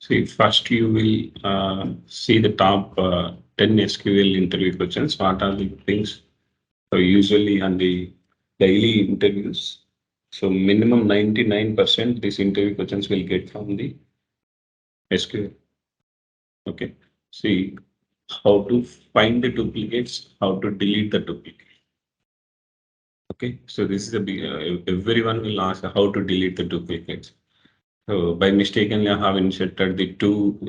See, first you will see the top 10 SQL interview questions. What are the things? So usually on the daily interviews, so minimum 99% these interview questions will get from the SQL. Okay. See how to find the duplicates, how to delete the duplicate. Okay. So this is a big, everyone will ask how to delete the duplicates. So by mistakenly I have inserted the two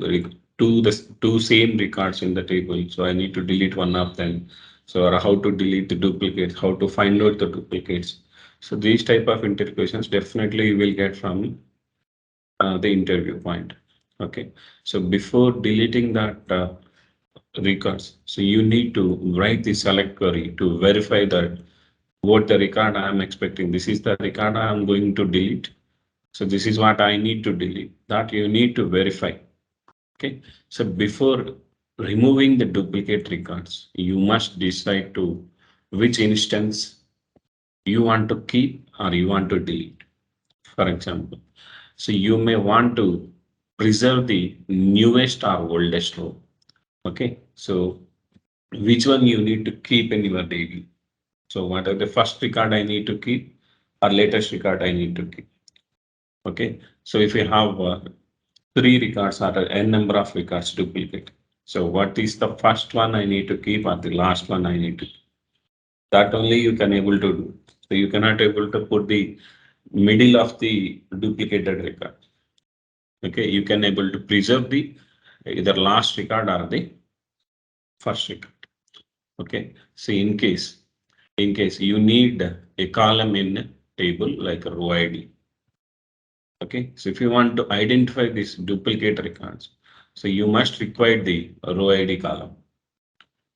same records in the table. So I need to delete one of them. So or how to delete the duplicates, how to find out the duplicates. So these type of interview questions definitely you will get from the interview point. Okay. So before deleting that records, so you need to write the select query to verify that what the record I am expecting. This is the record I am going to delete. So this is what I need to delete. That you need to verify. Okay. So before removing the duplicate records, you must decide to which instance you want to keep or you want to delete. For example, so you may want to preserve the newest or oldest row. Okay. So which one you need to keep in your daily? So what are the first record I need to keep or latest record I need to keep? Okay. So if you have three records or n number of records duplicate. So what is the first one I need to keep or the last one I need to keep? That only you can able to do. So you cannot able to put the middle of the duplicated record. Okay, you can able to preserve the either last record or the first record. Okay, so in case you need a column in table like a row ID. Okay, so if you want to identify these duplicate records, so you must require the row ID column.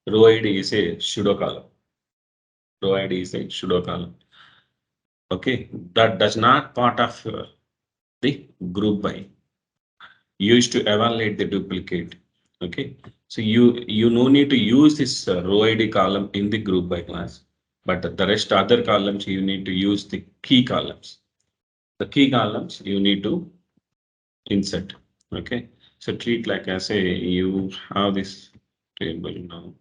Row ID is a pseudo column. Row ID is a pseudo column. Okay, that does not part of the group by used to evaluate the duplicate. Okay, so you no need to use this row ID column in the group by class, but the rest other columns you need to use the key columns. The key columns you need to insert. Okay, so treat like I say you have this table now.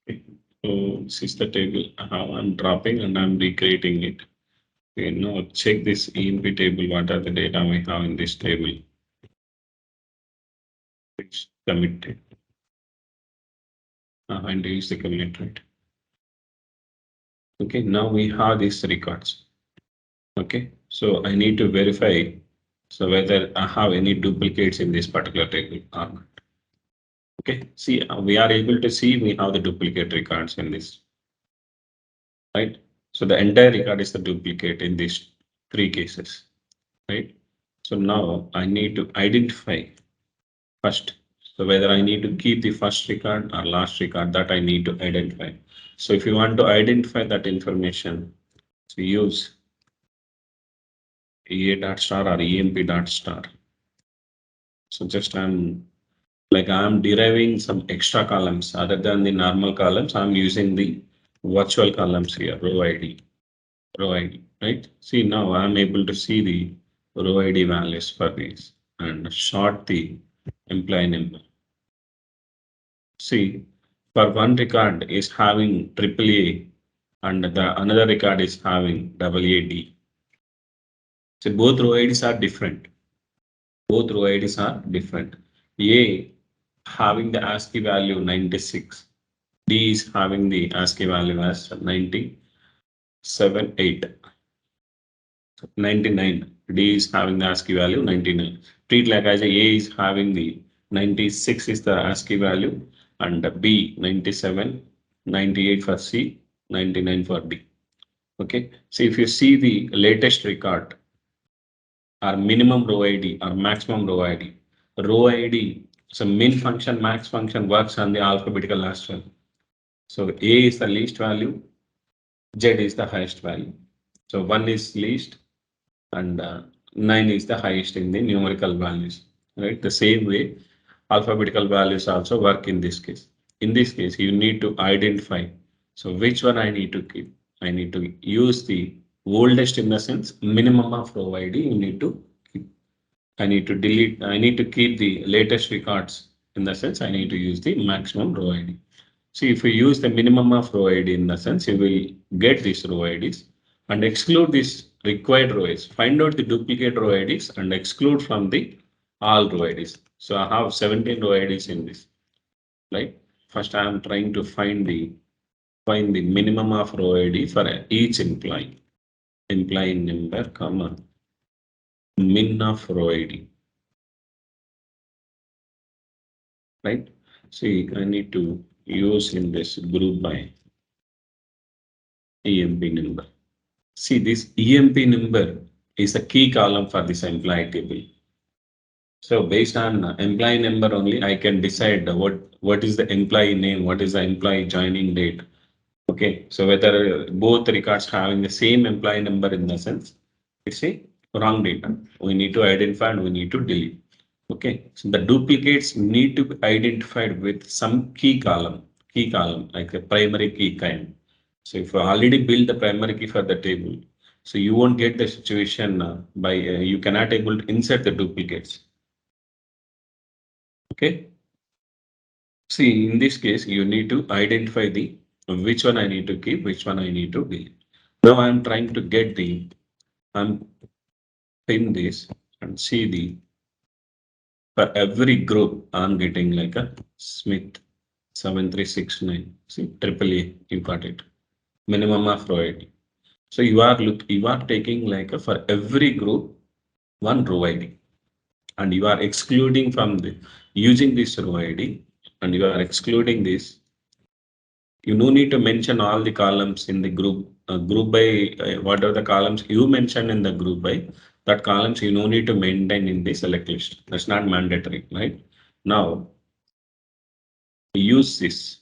Okay. So this is the table how I'm dropping and I'm recreating it. Okay, now check this EMP table. What are the data we have in this table? It's committed. And use the commit, right? Okay, now we have these records. Okay, so I need to verify so whether I have any duplicates in this particular table or not. Okay, see, we are able to see we have the duplicate records in this, right? So the entire record is the duplicate in these three cases, right? So now I need to identify first. So whether I need to keep the first record or last record, that I need to identify. So if you want to identify that information, so use EA dot star or EMP dot star. So just I'm deriving some extra columns other than the normal columns. I'm using the virtual columns here, row ID, right? See now I'm able to see the row ID values for these and sort the employee number. See, for one record is having AAA and the another record is having AAD. So both row IDs are different. Both row IDs are different. A having the ASCII value 96. D is having the ASCII value as 97.8. 99. D is having the ASCII value 99. Treat like as A is having the 96 is the ASCII value and B 97, 98 for C, 99 for D. Okay, so if you see the latest record or minimum row ID or maximum row ID, row ID, so min function, max function works on the alphabetical as well. So A is the least value, Z is the highest value. So 1 is least and 9 is the highest in the numerical values, right? The same way alphabetical values also work in this case. In this case, you need to identify. So which one I need to keep? I need to use the oldest in the sense minimum of row ID you need to keep. I need to delete, I need to keep the latest records. In the sense, I need to use the maximum row ID. See, if you use the minimum of row ID in the sense, you will get these row IDs and exclude these required row IDs. Find out the duplicate row IDs and exclude from the all row IDs. So I have 17 row IDs in this, right? First, I am trying to find the minimum of row ID for each employee. Employee number, comma, min of row ID, right? See, I need to use in this group by EMP number. See, this EMP number is a key column for this employee table. So based on employee number only, I can decide what is the employee name, what is the employee joining date. Okay, so whether both records having the same employee number in the sense, it's a wrong data. We need to identify and we need to delete. Okay, so the duplicates need to be identified with some key column like a primary key kind. So if you already build the primary key for the table, so you won't get the situation by you cannot able to insert the duplicates. Okay, see in this case you need to identify the which one I need to keep, which one I need to delete. Now I'm trying to get the I'm pin this and see the for every group I'm getting like a Smith 7369. See, triple A, you got it. Minimum of row ID. So you are taking like a, for every group one row ID, and you are excluding from the using this row ID, and you are excluding this. You no need to mention all the columns in the group by whatever the columns you mention in the group by that columns you no need to maintain in the select list. That's not mandatory, right? Now use this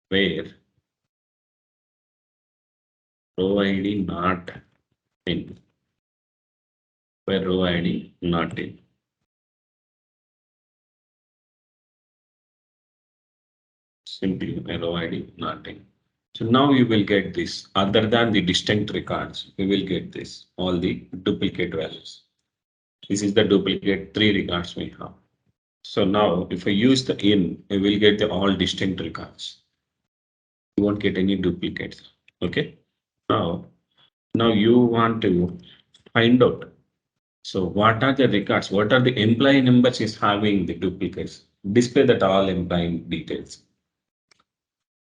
where row ID not in, where row ID not in. Simply row ID not in. So now you will get this other than the distinct records, you will get this all the duplicate values. This is the duplicate three records we have. So now if I use the in, I will get the all distinct records. You won't get any duplicates. Okay. Now, now you want to find out. So what are the records? What are the employee numbers is having the duplicates? Display that all employee details,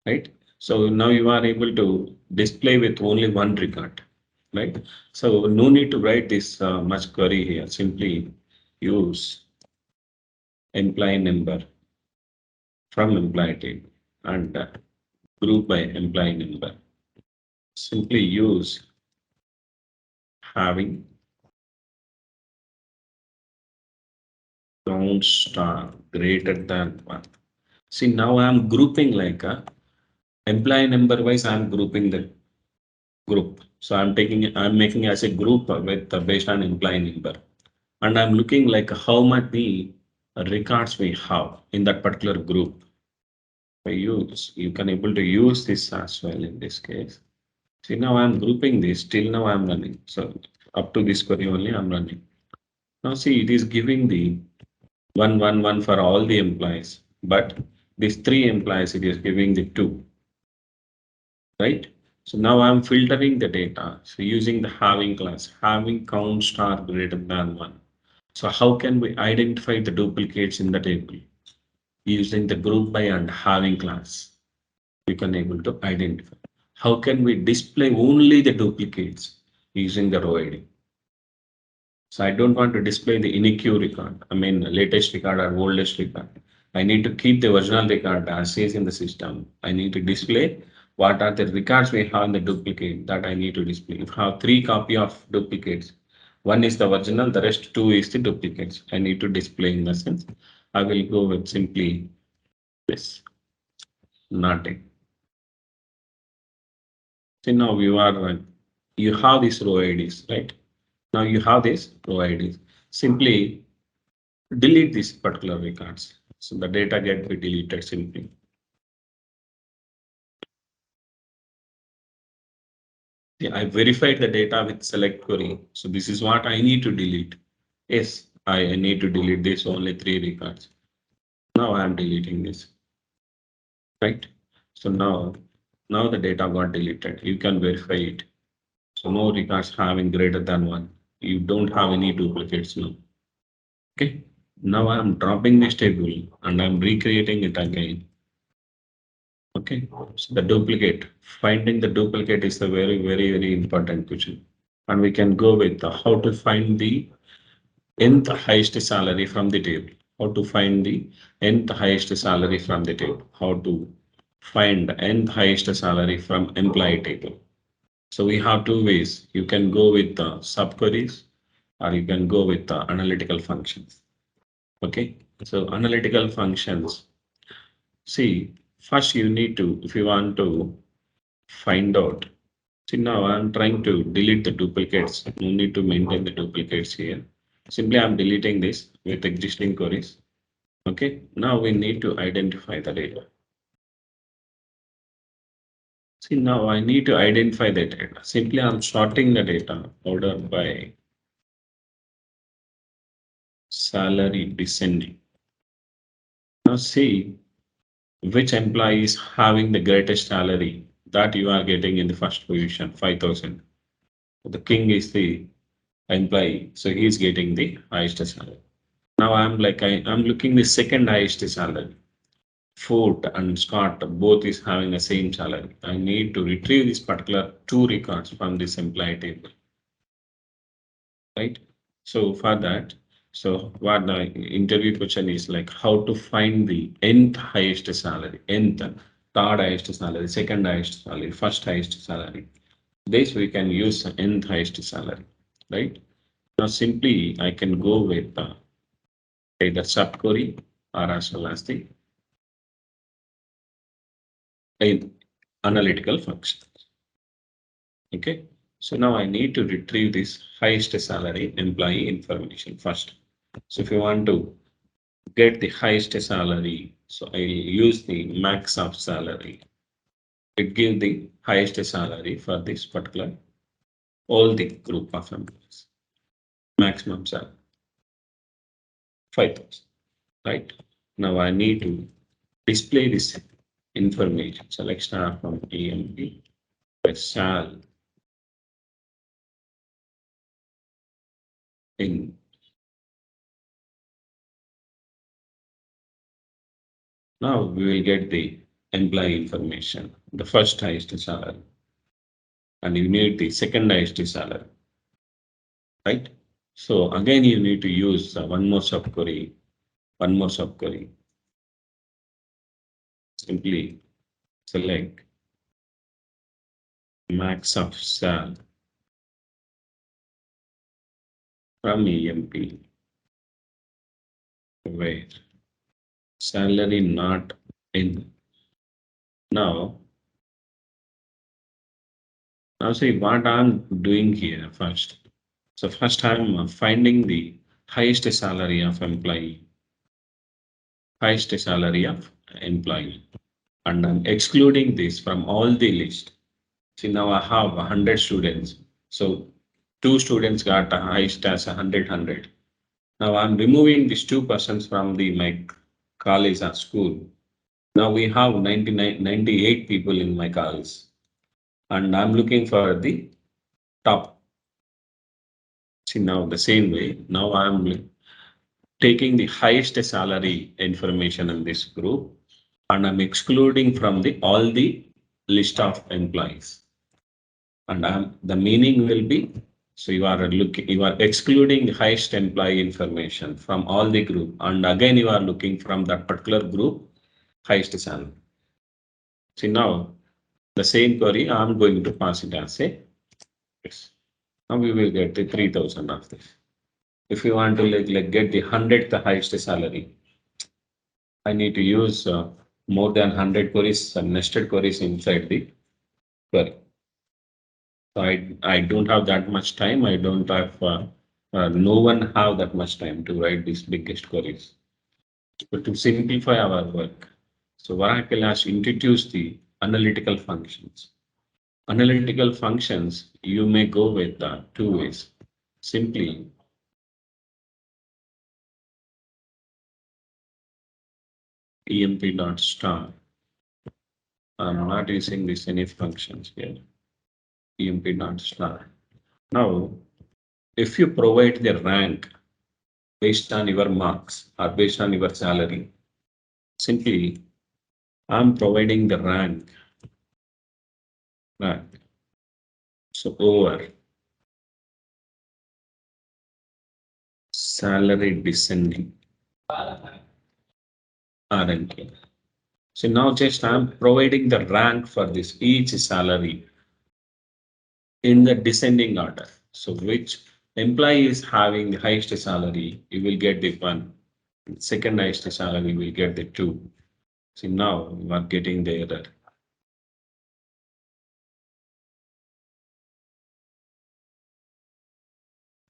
right? So now you are able to display with only one record, right? So no need to write this much query here. Simply use employee number from employee table and group by employee number. Simply use having count star greater than one. See, now I'm grouping like a employee number wise, I'm grouping the group. So I'm making as a group with based on employee number. And I'm looking like how many records we have in that particular group. You can able to use this as well in this case. See, now I'm grouping this, till now I'm running. So up to this query only I'm running. Now see, it is giving the 111 for all the employees, but these three employees, it is giving the two, right? So now I'm filtering the data. So using the having class, having count star greater than one. So how can we identify the duplicates in the table? Using the group by and having class, we can able to identify. How can we display only the duplicates using the row ID? So I don't want to display the inique record, I mean latest record or oldest record. I need to keep the original record as is in the system. I need to display what are the records we have in the duplicate that I need to display. If I have three copy of duplicates, one is the original, the rest two is the duplicates. I need to display in the sense. I will go with simply this, nothing. See now you have these row IDs, right? Now you have these row IDs. Simply delete these particular records. So the data get be deleted simply. I verified the data with select query. So this is what I need to delete. Yes, I need to delete this only 3 records. Now I am deleting this, right? So now the data got deleted. You can verify it. So no records having greater than 1. You don't have any duplicates now. Okay. Now I'm dropping this table and I'm recreating it again. Okay. So the duplicate, finding the duplicate is a very important question. And we can go with how to find the nth highest salary from the table. How to find the nth highest salary from the table. How to find nth highest salary from employee table. So we have 2 ways. You can go with the subqueries or you can go with the analytical functions. Okay. So analytical functions. See, first you need to, if you want to find out. See, now I'm trying to delete the duplicates. No need to maintain the duplicates here. Simply I'm deleting this with existing queries. Okay. Now we need to identify the data. See, now I need to identify the data. Simply I'm sorting the data ordered by salary descending. Now see which employee is having the greatest salary that you are getting in the first position, 5,000. The king is the employee, so he is getting the highest salary. Now I'm looking the second highest salary. Ford and Scott both is having the same salary. I need to retrieve this particular 2 records from this employee table, right? So for that, so what the interview question is like how to find the nth highest salary, nth, third highest salary, second highest salary, first highest salary. This we can use nth highest salary, right? Now simply I can go with either subquery or as well as the analytical functions. Okay. So now I need to retrieve this highest salary employee information first. So if you want to get the highest salary, so I use the max of salary. It gives the highest salary for this particular all the group of employees. Maximum salary 5,000. Right. Now I need to display this information. Select star from EMP by sal in. Now we will get the employee information, the first highest salary, and you need the second highest salary, right? So again, you need to use one more subquery. Simply select max of sal from EMP, where salary not in. Now, now see what I'm doing here first. So first I'm finding the highest salary of employee, highest salary of employee, and I'm excluding this from all the list. See now I have 100 students. So 2 students got a highest as 100. Now I'm removing these 2 persons from the my college or school. Now we have 98 people in my college, and I'm looking for the top. See now the same way, now I'm taking the highest salary information in this group and I'm excluding from the all the list of employees. And the meaning will be, so you are excluding the highest employee information from all the group, and again you are looking from that particular group highest salary. See now the same query I'm going to pass it as a yes. Now we will get the 3,000 of this. If you want to get the 100th highest salary, I need to use more than 100 queries and nested queries inside the query. So I don't have that much time. I don't have no one have that much time to write these biggest queries. But to simplify our work, so Oracle has introduced the analytical functions. Analytical functions, you may go with two ways. Simply emp.star. I'm not using this any functions here. emp.star. Now, if you provide the rank based on your marks or based on your salary, simply I'm providing the rank. So over salary descending RNK. So now just I'm providing the rank for this each salary in the descending order. So which employee is having the highest salary, you will get the one. Second highest salary will get the two. So now you are getting the error.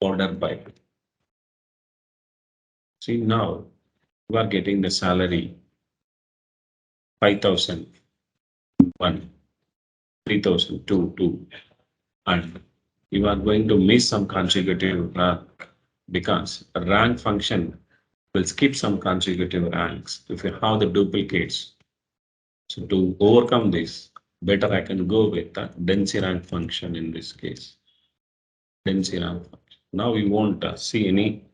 Order by. See now you are getting the salary 5,001, 3,002, and you are going to miss some consecutive rank because a rank function will skip some consecutive ranks if you have the duplicates. So to overcome this, better I can go with the density rank function in this case. Density rank function. Now you won't see any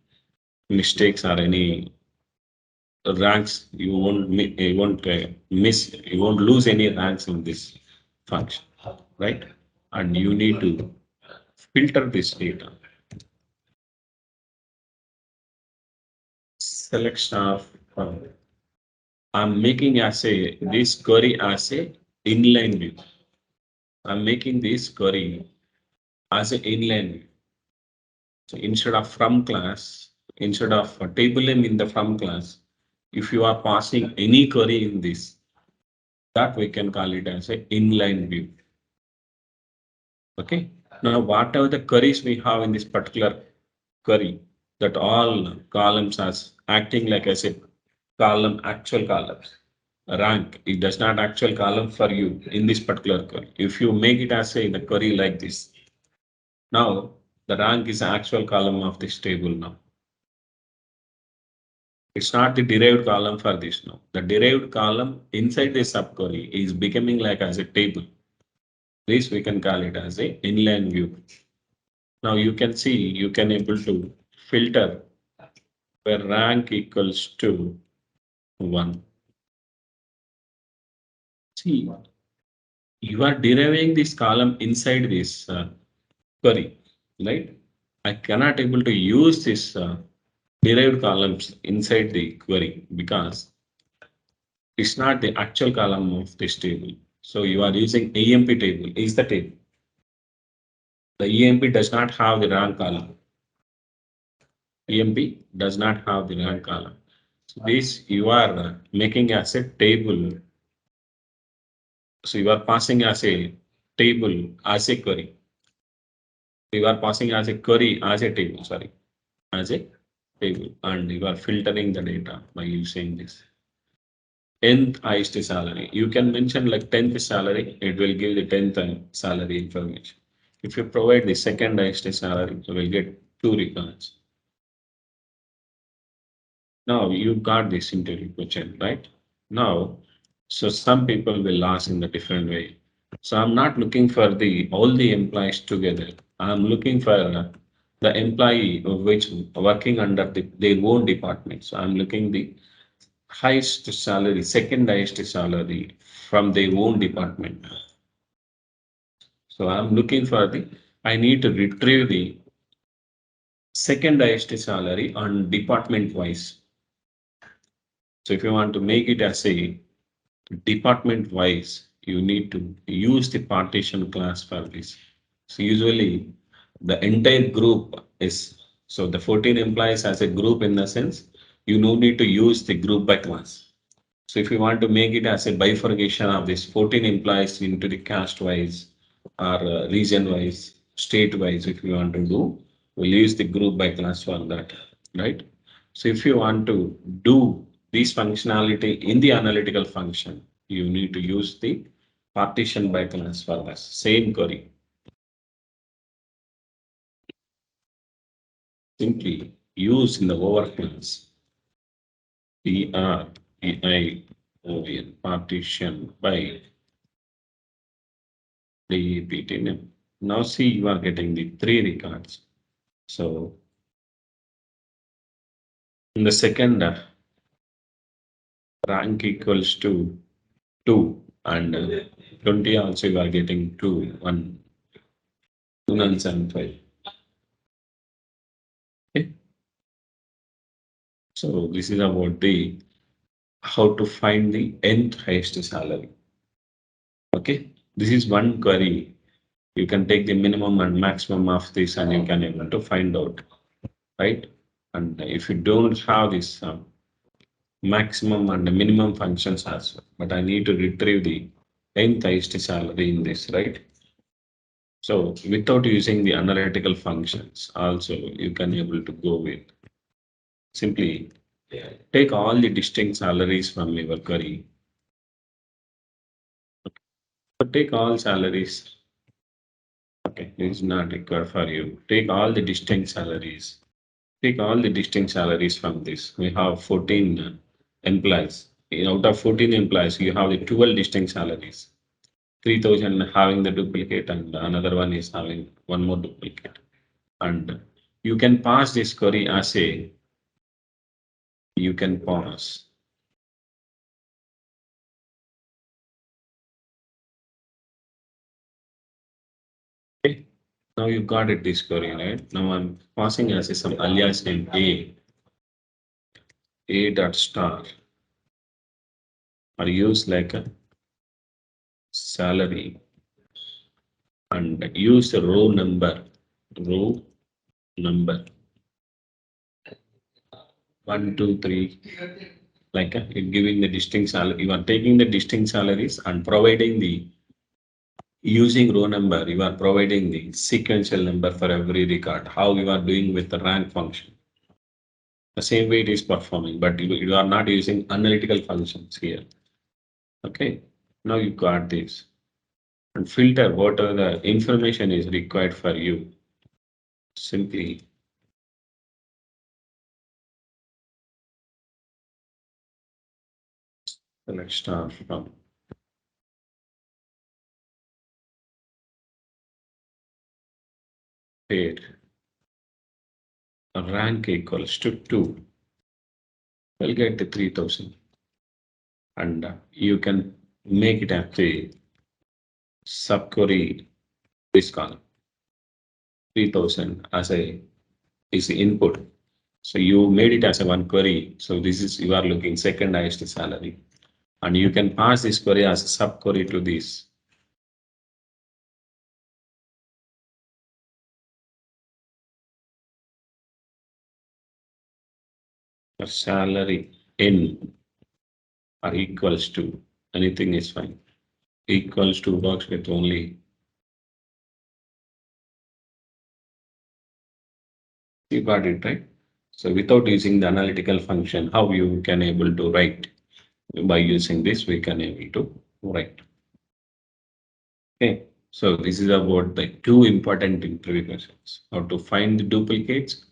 mistakes or any ranks. You won't lose any ranks in this function, right? And you need to filter this data. Selection of I'm making as a this query as a inline view. I'm making this query as an inline view. So instead of from class, instead of a table name in the from class, if you are passing any query in this, that we can call it as an inline view. Okay. Now, whatever the queries we have in this particular query, that all columns as acting like I said, column actual columns. Rank, it does not actual column for you in this particular query. If you make it as a the query like this, now the rank is actual column of this table now. It's not the derived column for this now. The derived column inside the subquery is becoming like as a table. This we can call it as a inline view. Now you can see you can able to filter where rank equals to 1. See, you are deriving this column inside this query, right? I cannot able to use this derived columns inside the query because it's not the actual column of this table. So you are using EMP table is the table. The EMP does not have the rank column. EMP does not have the rank column. So this you are making as a table. So you are passing as a table as a query. You are passing as a query as a table, sorry, as a table, and you are filtering the data by using this. Nth highest salary. You can mention like 10th salary, it will give the 10th salary information. If you provide the second highest salary, you will get two records. Now you got this interview question, right? Now, so some people will ask in a different way. So I'm not looking for the all the employees together. I'm looking for the employee which working under their own department. So I'm looking the highest salary, second highest salary from their own department. So I'm looking for I need to retrieve the second highest salary on department wise. So if you want to make it as a department wise, you need to use the partition class for this. So usually the entire group is, so the 14 employees as a group in the sense, you no need to use the group by class. So if you want to make it as a bifurcation of this 14 implies into the caste wise or region wise, state wise, if you want to do, we'll use the group by class for that, right? So if you want to do this functionality in the analytical function, you need to use the partition by class for the same query. Simply use in the over class PREION partition by the PT name. Now see you are getting the 3 records. So in the second rank equals to 2 and 20 also you are getting 2, 1, 2975. Okay. So this is about the how to find the nth highest salary. Okay. This is one query. You can take the minimum and maximum of this and you can able to find out, right? And if you don't have this maximum and the minimum functions as well, but I need to retrieve the nth highest salary in this, right? So without using the analytical functions, also you can able to go with simply take all the distinct salaries from your query. So take all salaries. Okay, it is not required for you. Take all the distinct salaries. Take all the distinct salaries from this. We have 14 employees. Out of 14 employees, you have the 12 distinct salaries. 3,000 having the duplicate and another one is having one more duplicate. And you can pass this query as a, you can pass. Okay. Now you got it this query, right? Now I'm passing as a some alias name A dot star or use like a salary and use the row number 1, 2, 3, like giving the distinct salary. You are taking the distinct salaries and providing the using row number. You are providing the sequential number for every record. How you are doing with the rank function. The same way it is performing, but you are not using analytical functions here. Okay. Now you got this and filter whatever the information is required for you. Simply select star from paid rank equals to 2. We'll get the 3,000 and you can make it as a subquery this column 3,000 as a is the input. So you made it as a one query. So this is you are looking second highest salary and you can pass this query as a subquery to this. Salary in or equals to anything is fine. Equals to works with only. You got it right. So without using the analytical function, how you can able to write by using this, we can able to write. Okay. So this is about the two important interview questions: how to find the duplicates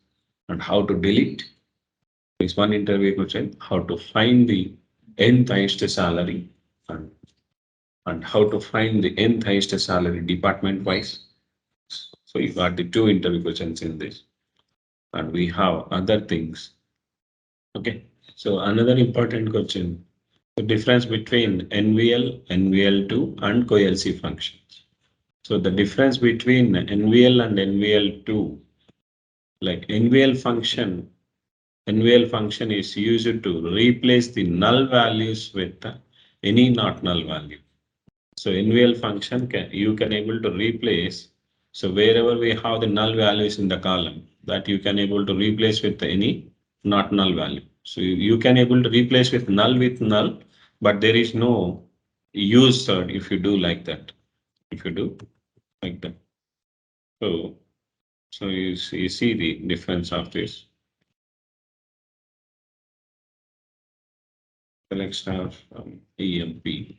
and how to delete. This one interview question: how to find the nth highest salary and how to find the nth highest salary department wise. So you got the two interview questions in this, and we have other things. Okay. So another important question: the difference between NVL, NVL2, and coLC functions. So the difference between NVL and NVL2, like NVL function is used to replace the null values with any not null value. So NVL function you can able to replace. So wherever we have the null values in the column, that you can able to replace with any not null value. So you can able to replace with null, but there is no use if you do like that. If you do like that. So you see the difference of this. Select star from EMP.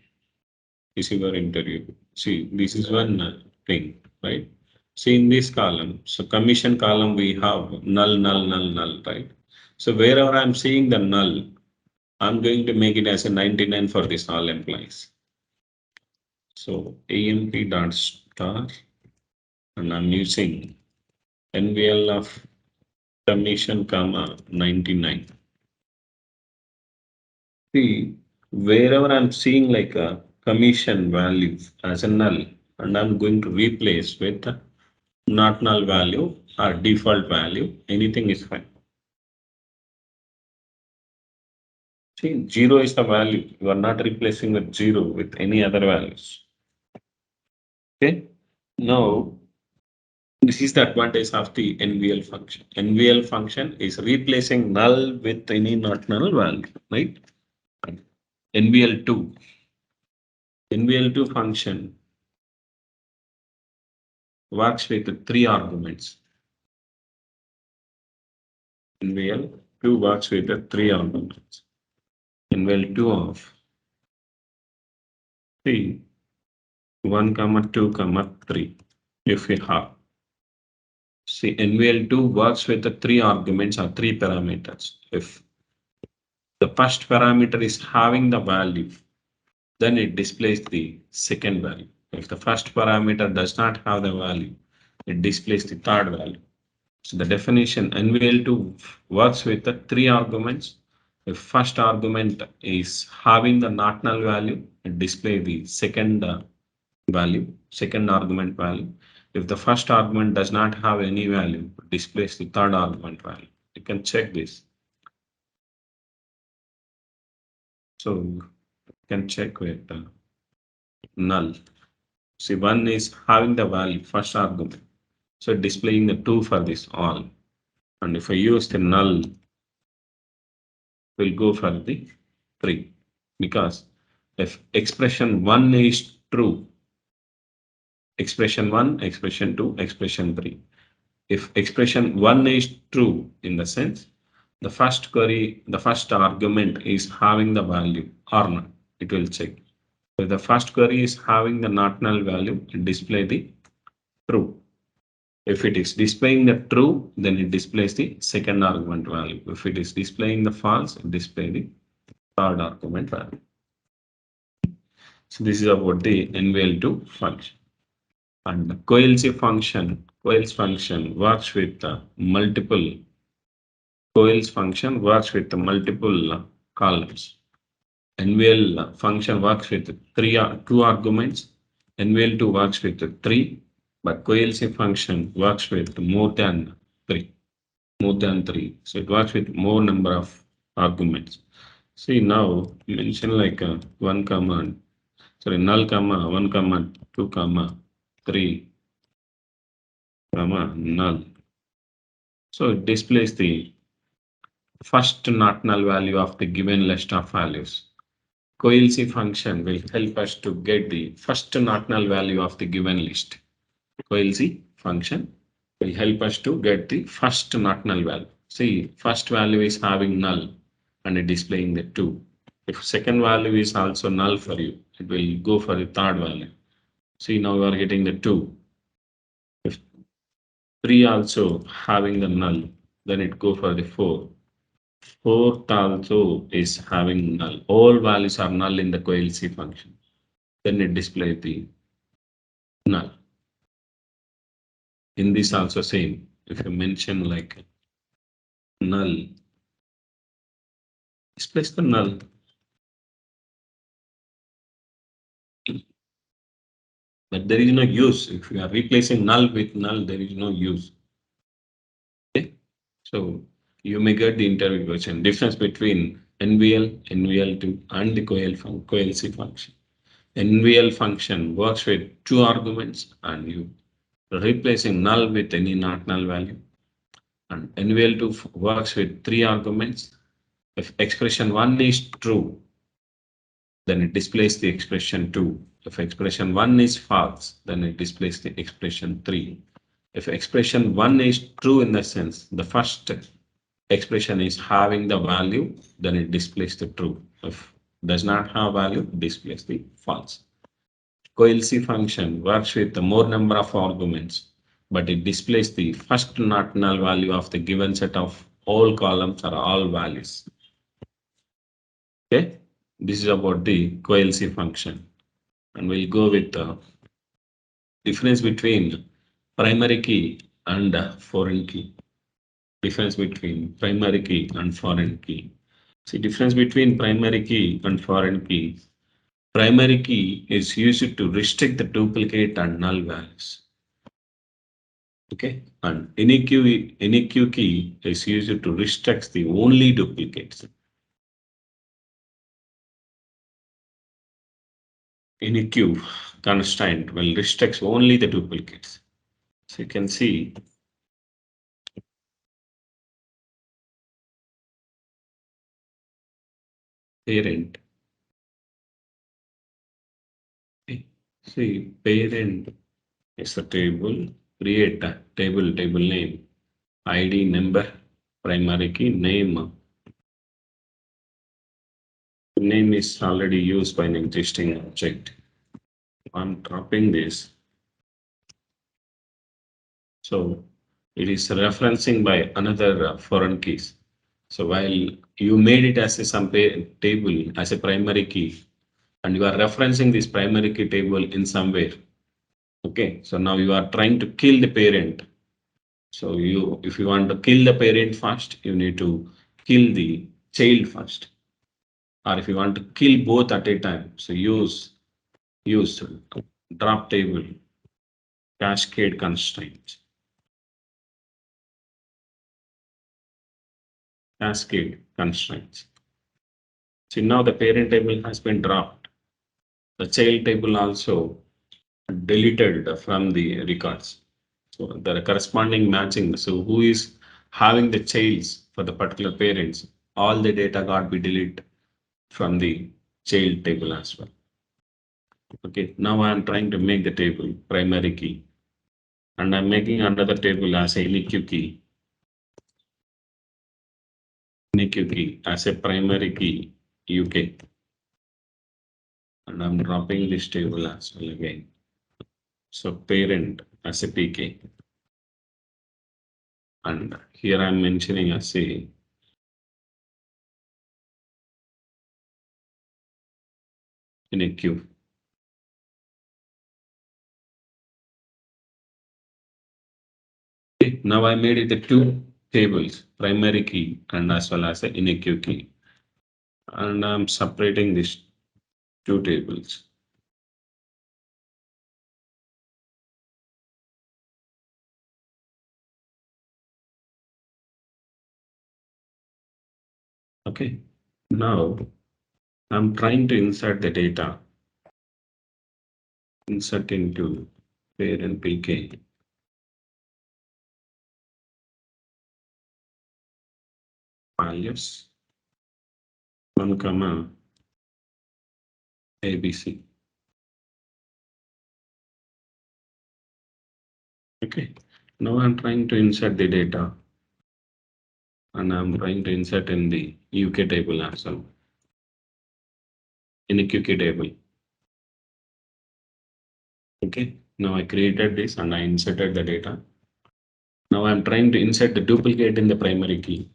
is your interview. See, this is one thing, right? See, in this column, so commission column, we have null, null, null, null, right? So wherever I'm seeing the null, I'm going to make it as a 99 for this all employees. So amp dot star, and I'm using NVL of commission comma 99. See, wherever I'm seeing like a commission value as a null, and I'm going to replace with a not null value or default value, anything is fine. See, 0 is the value. You are not replacing with 0 with any other values. Okay. Now, this is the advantage of the NVL function. NVL function is replacing null with any not null value, right? NVL2. NVL2 function works with 3 arguments. NVL2 works with the 3 arguments. NVL2 of 3, 1, 2, 3. If we have. See, NVL2 works with the 3 arguments or 3 parameters. If the first parameter is having the value, then it displays the second value. If the first parameter does not have the value, it displays the third value. So the definition NVL2 works with the 3 arguments. If first argument is having the not null value, it displays the second value, second argument value. If the first argument does not have any value, it displays the third argument value. You can check this. So you can check with null. See, 1 is having the value, first argument. So displaying the 2 for this all. And if I use the null, we'll go for the 3. Because if expression 1 is true, expression 1, expression 2, expression 3. If expression 1 is true in the sense, the first query, the first argument is having the value or not, it will check. If the first query is having the not null value, it display the true. If it is displaying the true, then it displays the second argument value. If it is displaying the false, it displays the third argument value. So this is about the NVL2 function. And the coalesce function works with multiple coalesce function works with multiple columns. NVL function works with 2 arguments. NVL2 works with 3, but coalesce function works with more than 3. So it works with more number of arguments. See, now mention like 1 comma, sorry, null comma 1 comma 2 comma 3 comma null. So it displays the first not null value of the given list of values. Coalesce function will help us to get the first not null value of the given list. Coalesce function will help us to get the first not null value. See, first value is having null and it displaying the 2. If second value is also null for you, it will go for the third value. See, now we are getting the 2. If 3 also having the null, then it go for the 4. Fourth also is having null. All values are null in the coalesce function. Then it displays the null. In this also same. If you mention like null, displays the null. But there is no use. If you are replacing null with null, there is no use. Okay. So you may get the interview question. Difference between NVL, NVL2 and the coalesce function. NVL function works with 2 arguments and you replacing null with any not null value. And NVL2 works with 3 arguments. If expression 1 is true, then it displays the expression 2. If expression 1 is false, then it displays the expression 3. If expression 1 is true in the sense, the first expression is having the value, then it displays the true. If does not have value, it displays the false. coalesce function works with the more number of arguments, but it displays the first not null value of the given set of all columns or all values. Okay, this is about the coalesce function, and we'll go with the difference between primary key and foreign key. Difference between primary key and foreign key. See, difference between primary key and foreign key. Primary key is used to restrict the duplicate and null values. Okay, and NEQ key is used to restrict the only duplicates. NEQ constraint will restrict only the duplicates. So you can see parent. See, parent is the table, create a table name, ID number, primary key name. Name is already used by an existing object. I'm dropping this. So it is referencing by another foreign keys. So while you made it as a some table as a primary key, and you are referencing this primary key table in somewhere. Okay, so now you are trying to kill the parent. So if you want to kill the parent first, you need to kill the child first. Or if you want to kill both at a time, so use drop table cascade constraint. Cascade constraints. So now the parent table has been dropped. The child table also deleted from the records. So the corresponding matching. So who is having the childs for the particular parents? All the data got be deleted from the child table as well. Okay, now I am trying to make the table primary key, and I'm making another table as a NEQ key. NEQ key as a primary key UK, and I'm dropping this table as well again. So parent as a PK, and here I'm mentioning as a NEQ. Okay, now I made it the two tables, primary key and as well as the NEQ key, and I'm separating these two tables. Okay, now I'm trying to insert the data, insert into parent PK. Values 1 comma ABC. Okay, now I'm trying to insert the data, and I'm trying to insert in the UK table as well, in the QK table. Okay, now I created this and I inserted the data. Now I'm trying to insert the duplicate in the primary key.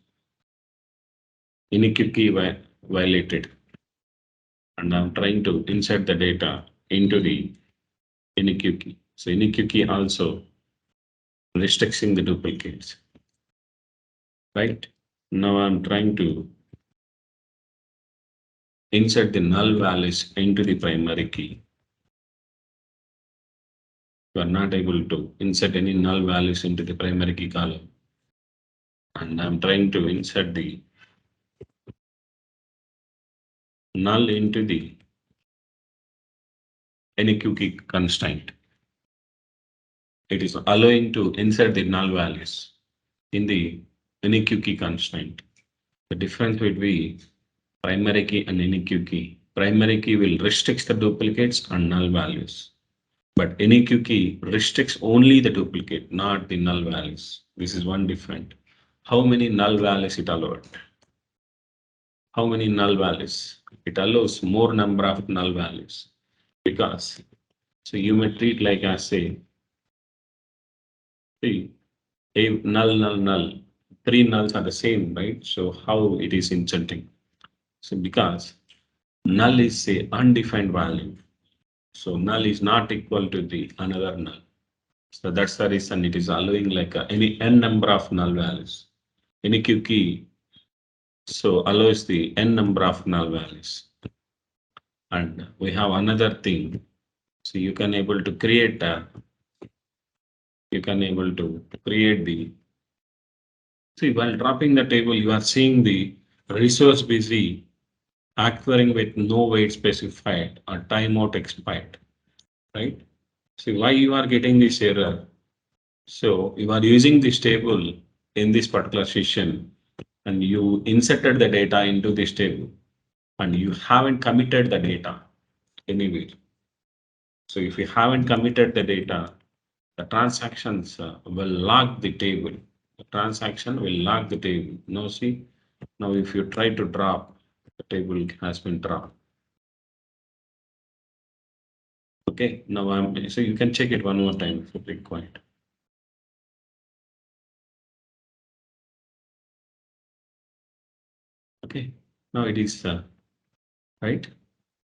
NEQ key violated, and I'm trying to insert the data into the NEQ key. So NEQ key also restricting the duplicates. Right? Now I'm trying to insert the null values into the primary key. You are not able to insert any null values into the primary key column. And I'm trying to insert the null into the NEQ key constraint. It is allowing to insert the null values in the NEQ key constraint. The difference between primary key and NEQ key. Primary key will restrict the duplicates and null values, but NEQ key restricts only the duplicate, not the null values. This is one different. How many null values it allowed? How many null values? It allows more number of null values because So you may treat like as say, see, a null, null, null. Three nulls are the same, right? So how it is inserting? So because null is a undefined value. So null is not equal to the another null. So that's the reason it is allowing like any n number of null values. Any Q key so allows the n number of null values. And we have another thing. So you can able to create the see while dropping the table you are seeing the resource busy acquiring with no weight specified or timeout expired, right? See why you are getting this error. So you are using this table in this particular session and you inserted the data into this table and you haven't committed the data anywhere. So if you haven't committed the data, the transactions will lock the table. The transaction will lock the table. Now see, now if you try to drop, the table has been dropped. Okay, now so you can check it one more time if required. Okay, now it is right.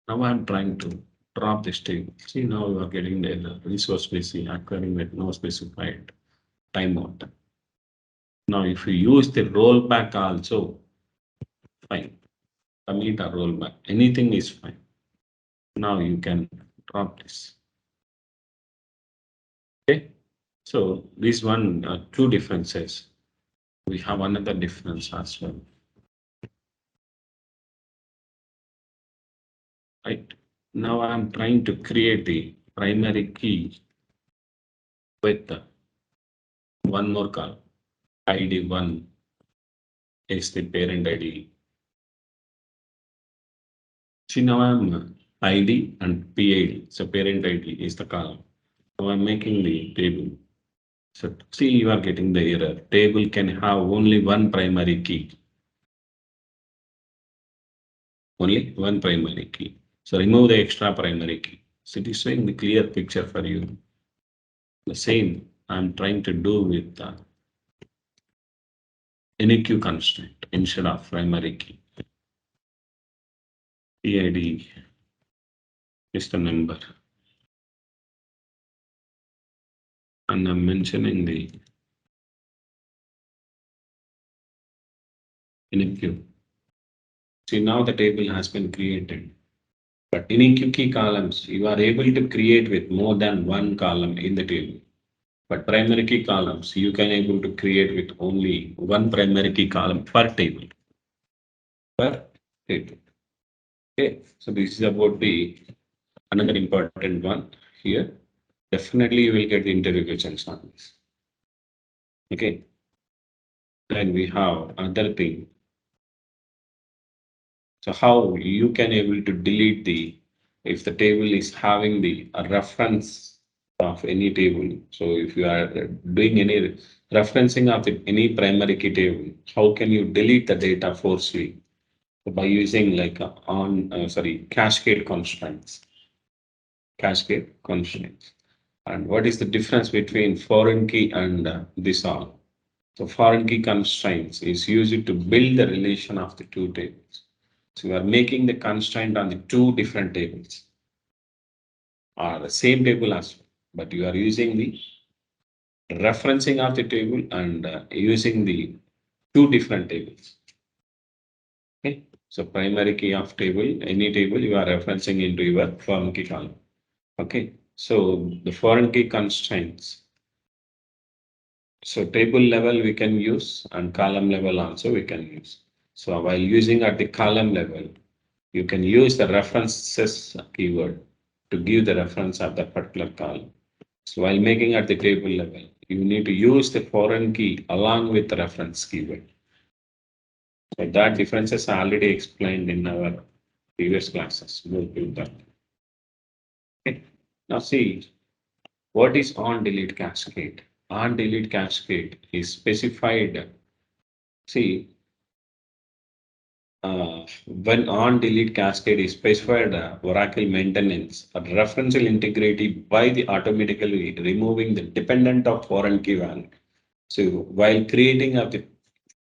Now I'm trying to drop this table. See now you are getting the resource busy acquiring with no specified timeout. Now if you use the rollback also, fine. Commit or rollback, anything is fine. Now you can drop this. Okay, so this one, two differences. We have another difference as well, right? Now I'm trying to create the primary key with one more column. ID1 is the parent ID. See now I'm ID and PID. So parent ID is the column. Now I'm making the table. So see you are getting the error. Table can have only one primary key. Only one primary key. So remove the extra primary key. So it is showing the clear picture for you. The same I'm trying to do with any queue constraint instead of primary key. PID is the number. And I'm mentioning the any queue. See now the table has been created. But in key columns, you are able to create with more than one column in the table. But primary key columns, you can able to create with only one primary key column per table. Per table. Okay, so this is about the another important one here. Definitely you will get the interview questions on this. Okay. Then we have another thing. So how you can able to delete the if the table is having the a reference of any table. So if you are doing any referencing of any primary key table, how can you delete the data forcefully? By using like cascade constraints. Cascade constraints. And what is the difference between foreign key and this all? So foreign key constraints is used to build the relation of the two tables. So you are making the constraint on the two different tables or the same table as well, but you are using the referencing of the table and using the two different tables. Okay, so primary key of table, any table you are referencing into your foreign key column. Okay, so the foreign key constraints. So table level we can use and column level also we can use. So while using at the column level, you can use the references keyword to give the reference of that particular column. So while making at the table level, you need to use the foreign key along with the reference keyword. So that differences are already explained in our previous classes. We'll do that. Okay. Now see, what is on delete cascade? On delete cascade is specified. See, when on delete cascade is specified Oracle maintenance or referential integrity by the automatically removing the dependent of foreign key value. So while creating of the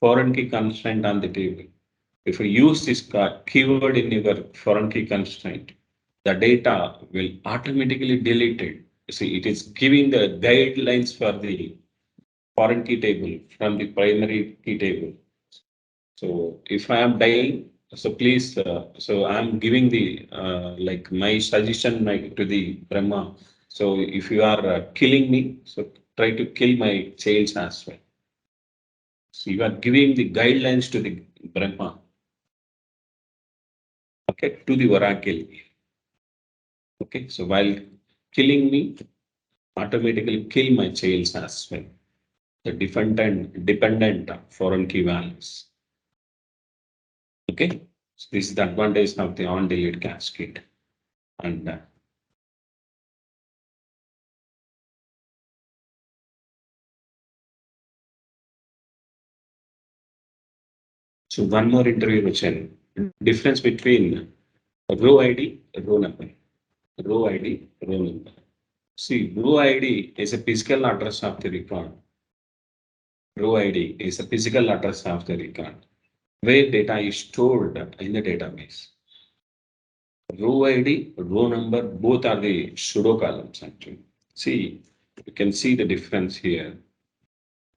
foreign key constraint on the table, if you use this keyword in your foreign key constraint, the data will automatically delete it. See, it is giving the guidelines for the foreign key table from the primary key table. So if I am dying, so please, so I'm giving the like my suggestion like to the Brahma. So if you are killing me, so try to kill my childs as well. So you are giving the guidelines to the Brahma, okay, to the oracle. Okay, so while killing me, automatically kill my childs as well. The dependent foreign key values. Okay, so this is the advantage of the on delete cascade. And so one more interview question. Difference between row ID, row number. Row ID, row number. See, row ID is a physical address of the record. Row ID is a physical address of the record where data is stored in the database. Row ID, row number, both are the pseudo columns actually. See, you can see the difference here.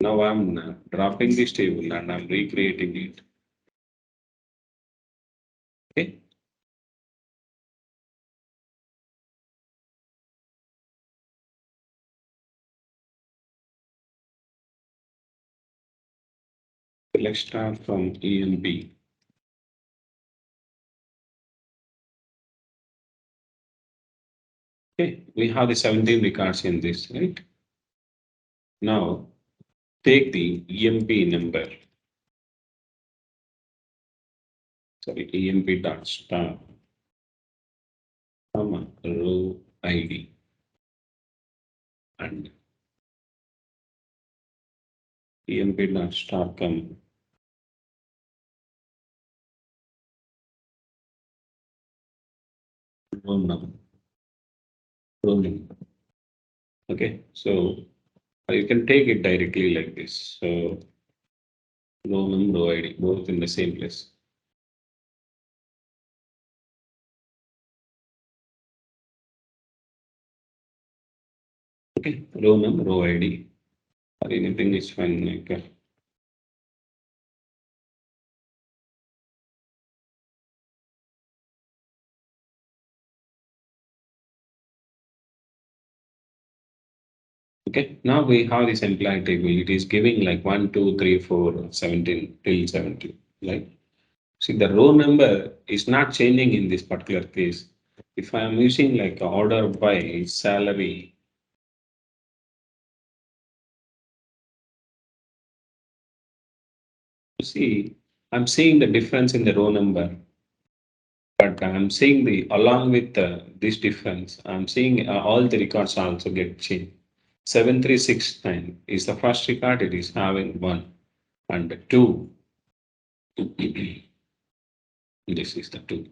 Now I'm dropping this table and I'm recreating it. Okay. Let's start from EMB. Okay, we have the 17 records in this, right? Now take the EMP number. Sorry, EMP dot star, comma, row ID and EMP dot star, comma, row number. Row number. Okay, so you can take it directly like this. So row number, row ID, both in the same place. Okay, row number, row ID, or anything is fine. Like, okay, now we have this employee table. It is giving like 1, 2, 3, 4, 17 till 70. Like, see, the row number is not changing in this particular case. If I am using like order by salary, you see, I'm seeing the difference in the row number, but I'm seeing the along with this difference, I'm seeing all the records also get changed. 7369 is the first record, it is having 1 and 2. This is the 2.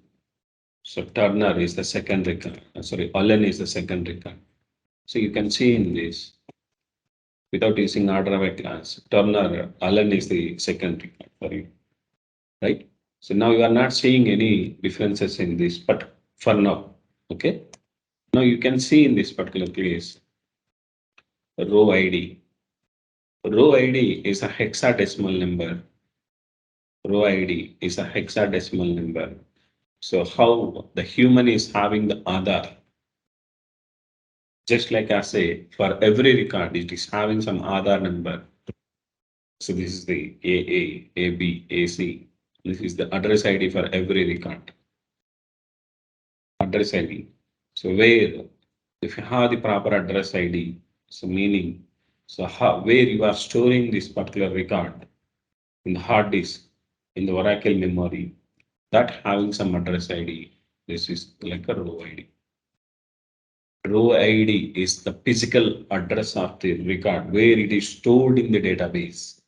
So Turner is the second record. Sorry, Allen is the second record. So you can see in this, without using order of a class, Turner, Allen is the second record for you, right? So now you are not seeing any differences in this, but for now, okay? Now you can see in this particular case, row ID. Row ID is a hexadecimal number. Row ID is a hexadecimal number. So how the human is having the Aadhaar, just like I say, for every record, it is having some Aadhaar number. So this is the AA, AB, AC. This is the address ID for every record. Address ID. So where, if you have the proper address ID, so meaning, so how, where you are storing this particular record in the hard disk, in the Oracle memory, that having some address ID, this is like a row ID. Row ID is the physical address of the record where it is stored in the database.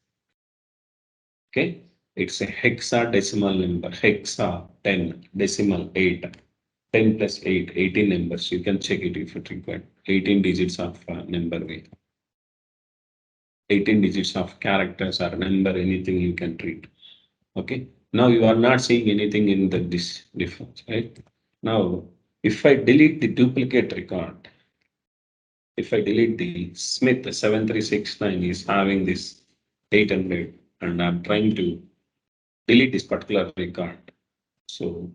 Okay. It's a hexadecimal number, hexa 10, decimal 8. 10 plus 8, 18 numbers. You can check it if it required. 18 digits of number way. 18 digits of characters or number, anything you can treat. Okay. Now you are not seeing anything in this difference, right? Now, if I delete the duplicate record, if I delete the Smith 7369 is having this 800 and I'm trying to delete this particular record. So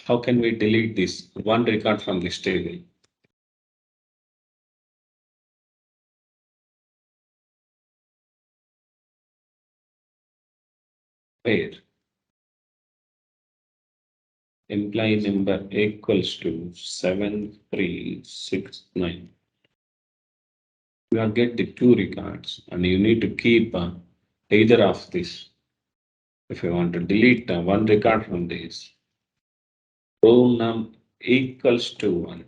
how can we delete this one record from this table? Where employee number equals to 7369. You will get the two records and you need to keep either of this. If you want to delete one record from this, row num equals to 1.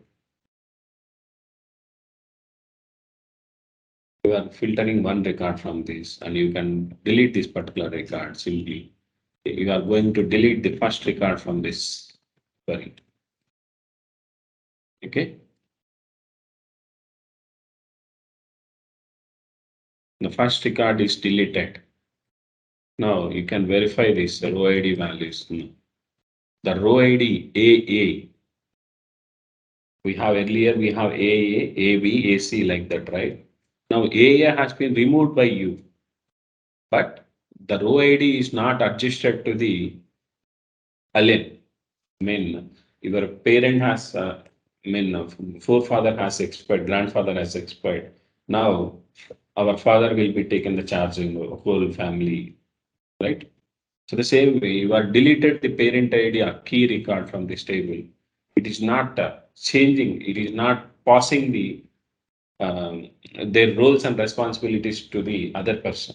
You are filtering one record from this and you can delete this particular record simply. You are going to delete the first record from this query. Okay. The first record is deleted. Now you can verify this row ID values. The row ID AA, we have earlier, we have AA, AB, AC like that, right? Now AA has been removed by you, but the row ID is not adjusted to the alien. I mean, your parent has, forefather has expired, grandfather has expired. Now our father will be taking the charge in the whole family, right? So the same way, you are deleted the parent ID or key record from this table. It is not changing. It is not passing um, their roles and responsibilities to the other person,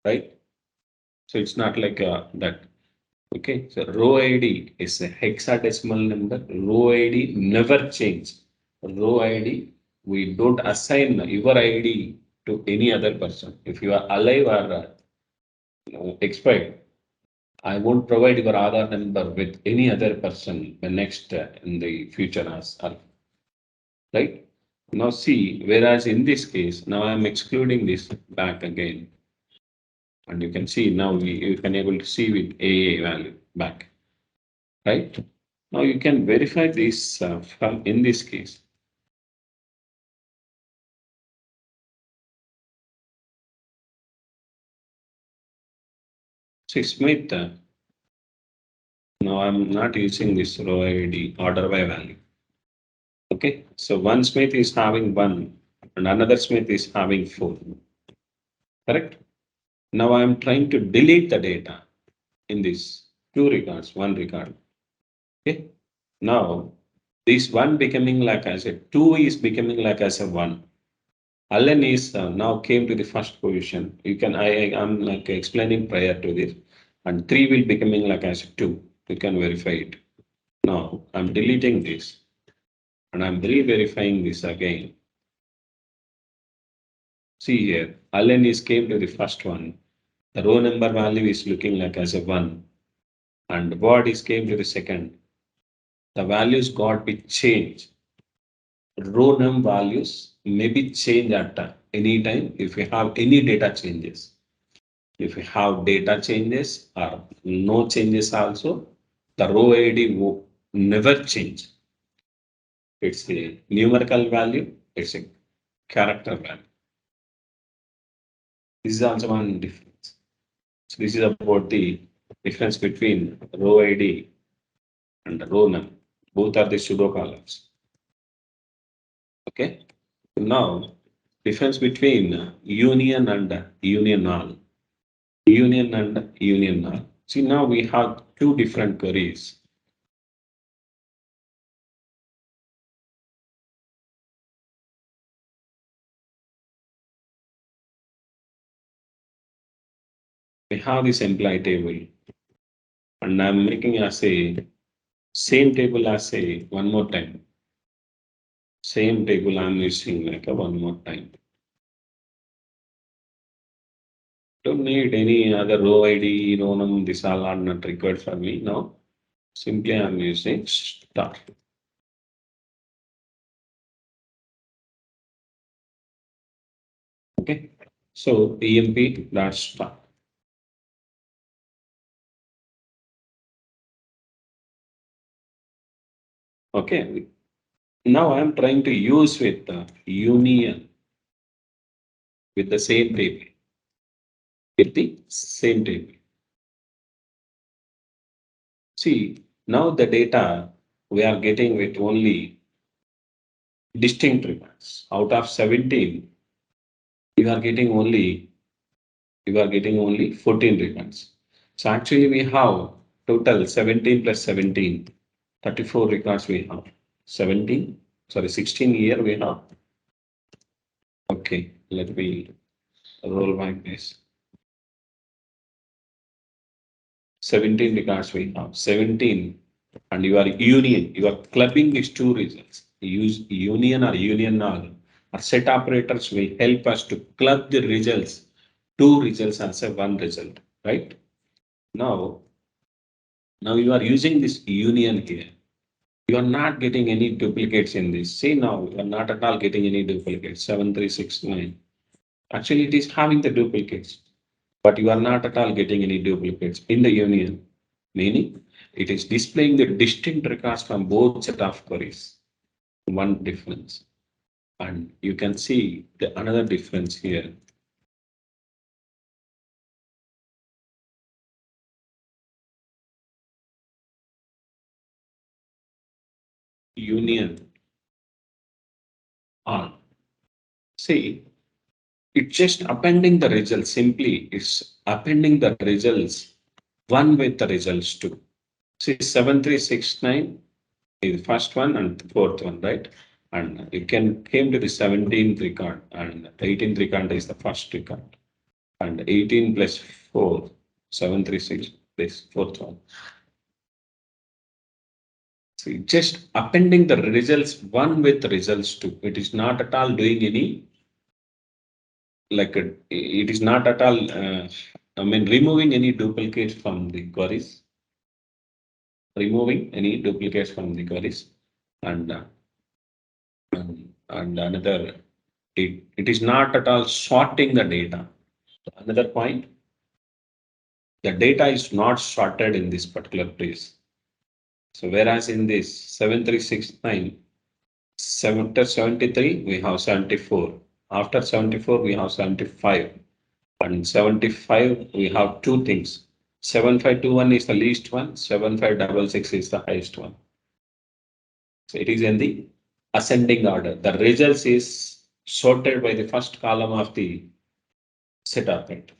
right? So it's not like that. Okay. So row ID is a hexadecimal number. Row ID never change. Row ID, we don't assign your ID to any other person. If you are alive or expired, I won't provide your Aadhaar number with any other person the next in the future as right? Now see, whereas in this case, now I'm excluding this back again. And you can see now you can able to see with AA value back, right? Now you can verify this from in this case. See Smith, now I'm not using this row ID order by value. Okay, so one Smith is having 1 and another Smith is having 4. Correct? Now I am trying to delete the data in this two records, one record. Okay. Now this one becoming like as a 2 is becoming like as a 1. Allen is now came to the first position. You can I am like explaining prior to this, and 3 will becoming like as a 2. You can verify it. Now I'm deleting this and I'm re-verifying this again. See here, Allen is came to the first one. The row number value is looking like as a 1 and what is came to the second. The values got be changed. Row num values may be changed at any time if you have any data changes. If you have data changes or no changes also, the row ID will never change. It's a numerical value, it's a character value. This is also one difference. So this is about the difference between row ID and row num. Both are the pseudo columns. Okay. Now, difference between union and union null. Union and union null. See, now we have two different queries. We have this employee table, and I'm making as a same table as a one more time. Same table I'm using like a one more time. Don't need any other row ID, no, num, this all are not required for me. No, simply I'm using star. Okay, so emp dot star. Okay, now I'm trying to use with the union with the same table, with the same table. See, now the data we are getting with only distinct records. Out of 17, you are getting only 14 records. So actually we have total 17 plus 17, 34 records we have. 17, sorry, 16 here we have. Okay, let me roll back this. 17 records we have. 17 and you are union, you are clubbing these two results. Use union or union null or set operators will help us to club the results, two results as a one result, right? Now, now you are using this union here. You are not getting any duplicates in this. See now, you are not at all getting any duplicates. 7369. Actually, it is having the duplicates, but you are not at all getting any duplicates in the union. Meaning, it is displaying the distinct records from both set of queries. One difference. And you can see the another difference here. Union on. See, it's just appending the results. Simply, it's appending the results one with the results two. See, 7369 is the first one and the fourth one, right? And you can came to the 17th record and 18th record is the first record. And 18 plus 4, 736 is fourth one. So just appending the results one with results two. It is not at all doing any, like it is not at all, I mean, removing any duplicates from the queries. Removing any duplicates from the queries. And another, it is not at all sorting the data. Another point, the data is not sorted in this particular place. So whereas in this 7369, after 73, we have 74. After 74, we have 75. And 75, we have two things. 7521 is the least one, 7566 is the highest one. So it is in the ascending order. The results is sorted by the first column of the set append.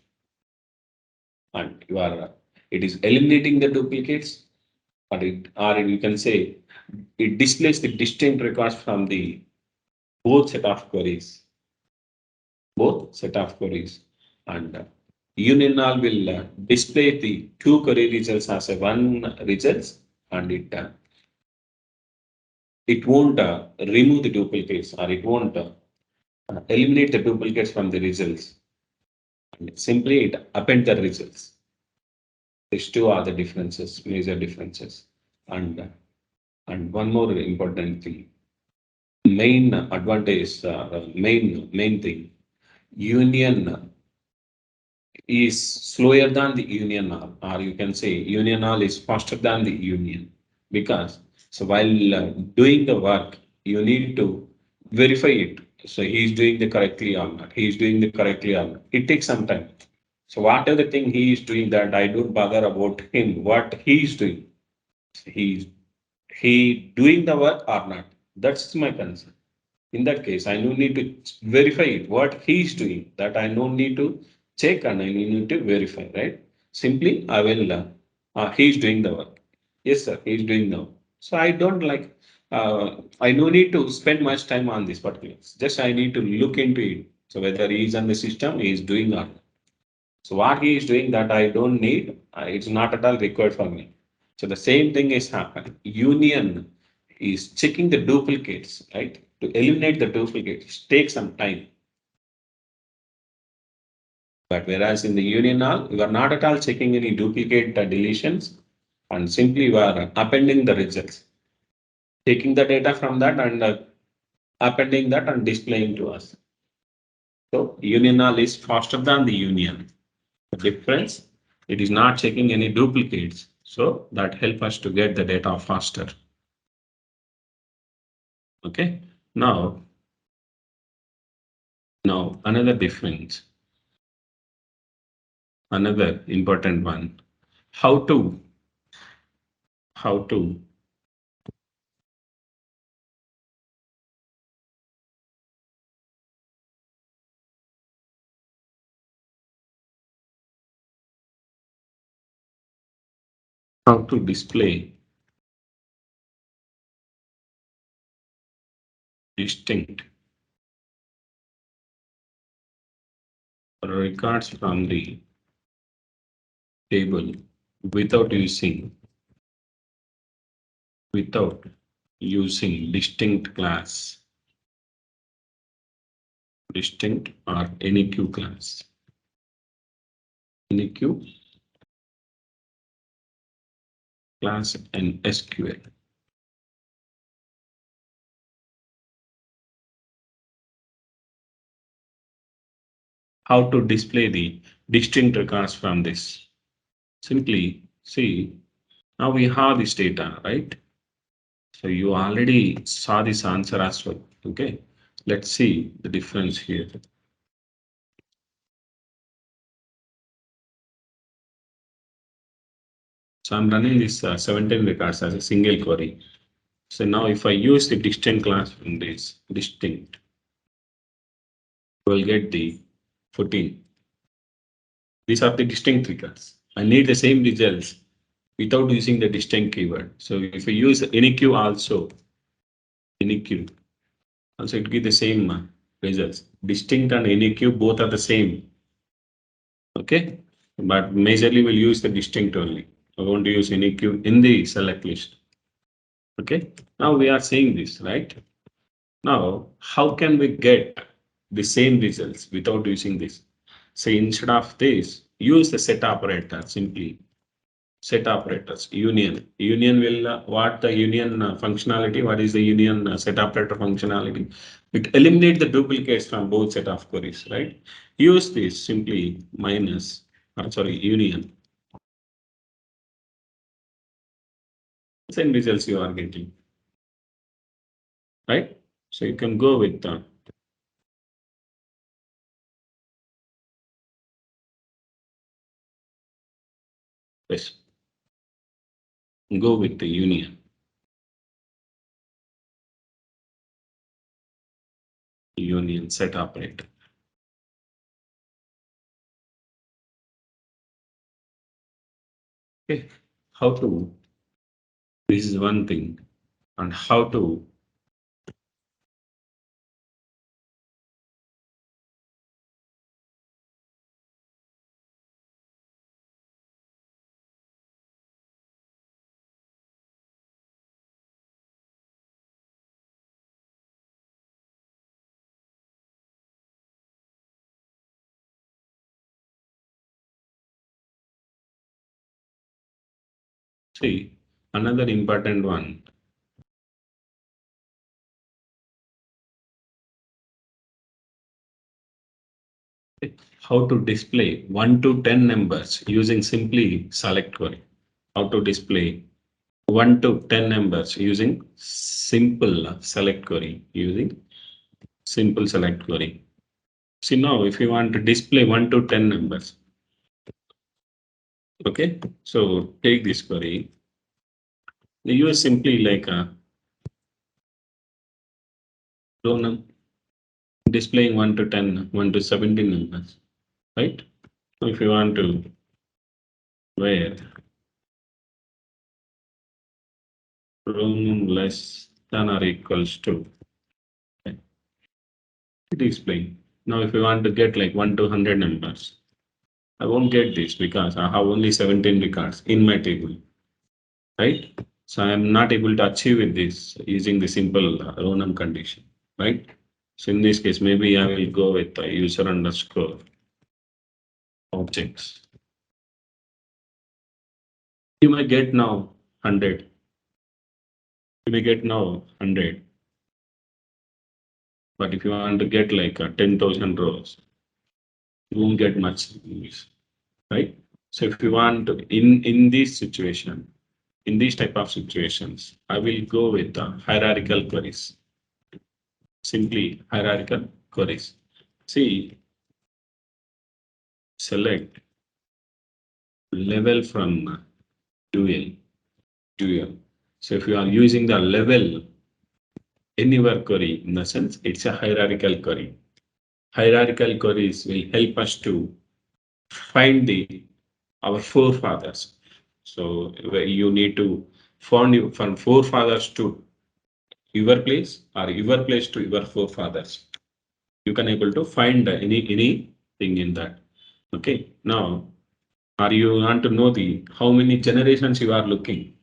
And you are it is eliminating the duplicates, or you can say it displays the distinct records from the both set of queries, and union null will display the two query results as a one results, and it won't remove the duplicates, or it won't eliminate the duplicates from the results. And simply it append the results. These two are the differences, major differences. And one more important thing, main advantage, main thing, union is slower than the union null, or you can say union null is faster than the union. Because so while doing the work, you need to verify it. So he is doing the correctly or not. He is doing the correctly or not. It takes some time. So whatever the thing he is doing, that I don't bother about him, what he is doing. He he doing the work or not. That's my concern. In that case, I don't need to verify it, what he is doing. That I don't need to check and I need to verify, right? Simply, I will, he is doing the work. Yes, sir, he is doing the work. So I don't like, I no need to spend much time on this particular. Just I need to look into it. So whether he is on the system, he is doing or not. So what he is doing that I don't need, it's not at all required for me. So the same thing is happening. Union is checking the duplicates, right? To eliminate the duplicates, take some time. But whereas in the union null, you are not at all checking any duplicate deletions and simply you are appending the results, taking the data from that and appending that and displaying to us. So union null is faster than the union. The difference, it is not checking any duplicates. So that help us to get the data faster. Okay. Now another difference, another important one, how to display distinct records from the table without using distinct class, distinct or any Q class, any Q class and SQL. How to display the distinct records from this? Simply see, now we have this data, right? So you already saw this answer as well. Okay, let's see the difference here. So I'm running this 17 records as a single query. So now if I use the distinct class from this distinct, we'll get the 14. These are the distinct records. I need the same results without using the distinct keyword. So if I use any Q also, any Q, also it gives the same results. Distinct and any Q both are the same. Okay, but majorly we'll use the distinct only. I won't use any Q in the select list. Okay, now we are seeing this, right? Now, how can we get the same results without using this? Say instead of this, use the set operator simply. Set operators, union. Union will, what the union functionality, what is the union set operator functionality? It eliminate the duplicates from both set of queries, right? Use this simply minus, union. Same results you are getting, right? So you can go with this. Go with the union. Union set operator. Okay, how to, this is one thing, and how to see another important one. How to display 1 to 10 numbers using simply select query. How to display 1 to 10 numbers using simple select query, using simple select query. See now, if you want to display 1 to 10 numbers, okay, so take this query. You use simply like a row num displaying 1 to 10, 1 to 17 numbers, right? So if you want to where row num less than or equals to, okay, it display. Now if you want to get like 1 to 100 numbers, I won't get this because I have only 17 records in my table, right? So I'm not able to achieve with this using the simple row num condition, right? So in this case, maybe I will go with user underscore objects. You may get now 100. You may get now 100. But if you want to get like 10,000 rows, you won't get much use, right? So if you want to, in this situation, in these type of situations, I will go with the hierarchical queries. Simply hierarchical queries. See, select level from dual. So if you are using the level anywhere query, in the sense it's a hierarchical query. Hierarchical queries will help us to find our forefathers. So you need to find from forefathers to your place or your place to your forefathers. You can able to find anything in that. Okay. Now, are you want to know the how many generations you are looking?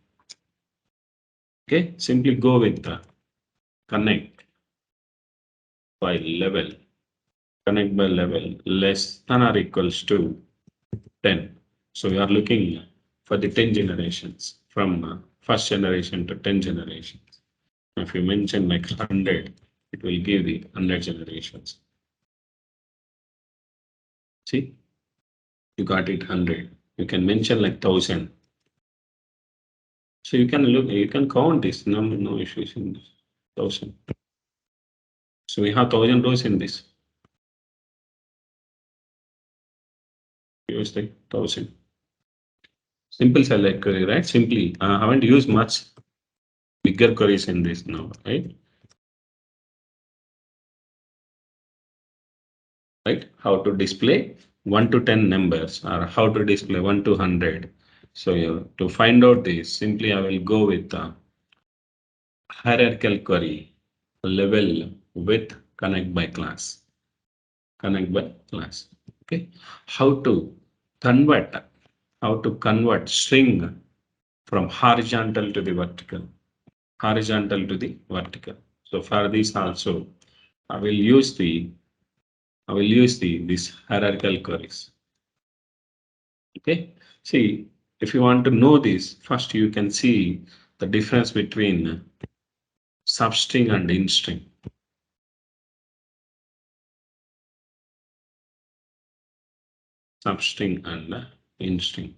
Okay. Simply go with the connect by level. Connect by level less than or equals to 10. So we are looking for the 10 generations from first generation to 10 generations. If you mention like 100, it will give the 100 generations. See, you got it 100. You can mention like 1000. So you can look, you can count this. No issues in this. 1000. So we have 1000 rows in this. Use the 1000. Simple select query, right? Simply, I haven't used much bigger queries in this now, right? Right? How to display 1 to 10 numbers or how to display 1 to 100. So to find out this, simply I will go with the hierarchical query level with connect by class. Connect by class. Okay. How to convert, string from horizontal to the vertical. Horizontal to the vertical. So for this also, I will use this hierarchical queries. Okay. See, if you want to know this, first you can see the difference between substring and in-string. Substring and in-string.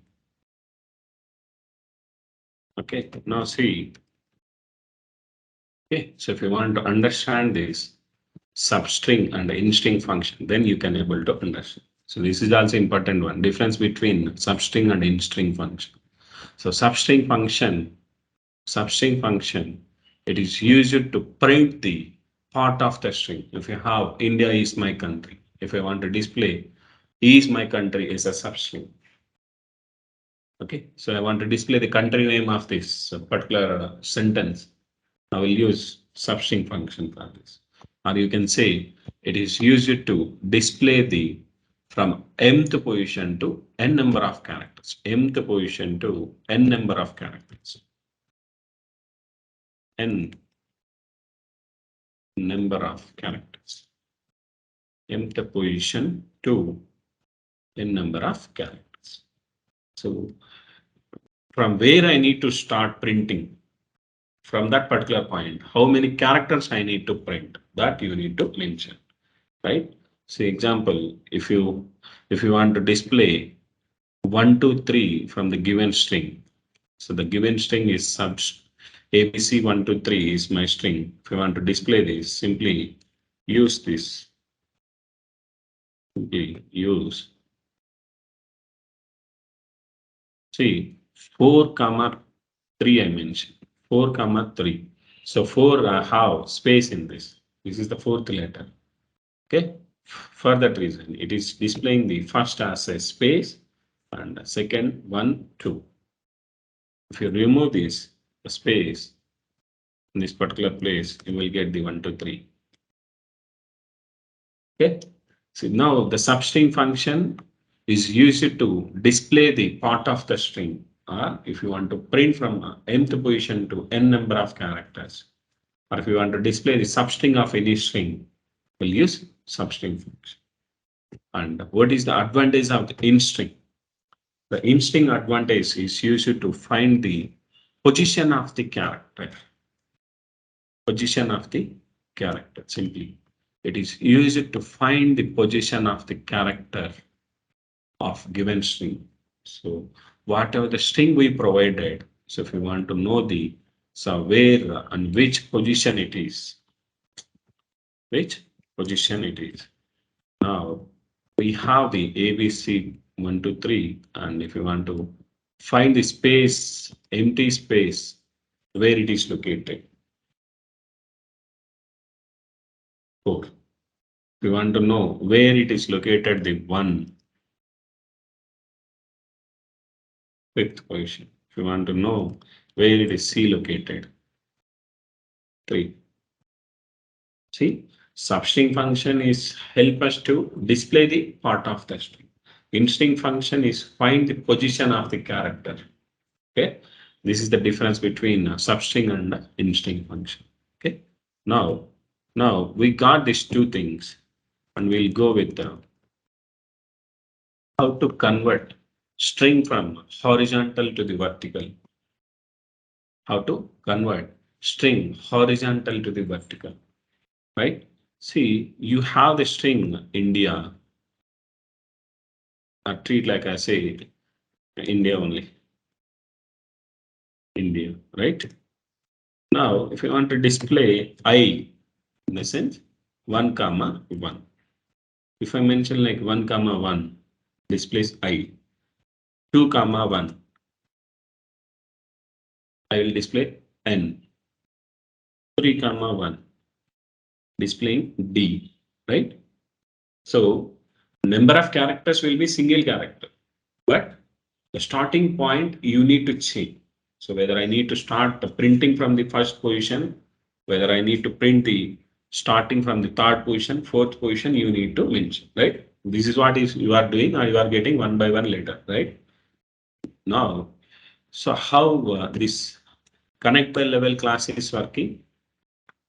Okay. Now see. Okay. So if you want to understand this substring and in-string function, then you can able to understand. So this is also important one. Difference between substring and in-string function. So substring function, it is used to print the part of the string. If you have India is my country, if I want to display is my country is a substring. Okay, so I want to display the country name of this particular sentence. I will use substring function for this. Or you can say it is used to display the from mth position to n number of characters. Mth position to n number of characters. N number of characters. Mth position to n number of characters. So from where I need to start printing, from that particular point, how many characters I need to print, that you need to mention, right? So example, if you want to display 1, 2, 3 from the given string, so the given string is ABC 1, 2, 3 is my string. If you want to display this, simply use this. Simply use. See, 4, 3 I mentioned. 4, 3. So 4 have space in this. This is the fourth letter. Okay. For that reason, it is displaying the first as a space and second 1, 2. If you remove this the space in this particular place, you will get the 1, 2, 3. Okay. So now the substring function is used to display the part of the string, or if you want to print from nth position to n number of characters, or if you want to display the substring of any string, we'll use substring function. And what is the advantage of the in-string? The in-string advantage is used to find the position of the character. Position of the character, simply. It is used to find the position of the character of given string. So whatever the string we provided, so if you want to know the, so where and which position it is, which position it is. Now we have the ABC 1, 2, 3, and if you want to find the space, empty space, where it is located, 4. If you want to know where it is located, the 1, fifth position. If you want to know where it is C located, 3. See, substring function is help us to display the part of the string. In-string function is find the position of the character. Okay, this is the difference between substring and in-string function. Okay, now we got these two things, and we'll go with how to convert string from horizontal to the vertical. How to convert string horizontal to the vertical, right? See, you have the string India, treat like I say India only, India, right? Now, if you want to display I, in the sense 1 comma 1. If I mention like 1 comma 1, displays I. 2 comma 1, I will display N. 3 comma 1, displaying D, right? So number of characters will be single character, but the starting point you need to change. So whether I need to start the printing from the first position, whether I need to print the starting from the third position, fourth position, you need to mention, right? This is what is you are doing, or you are getting one by one later, right? Now, so how this connect by level class is working?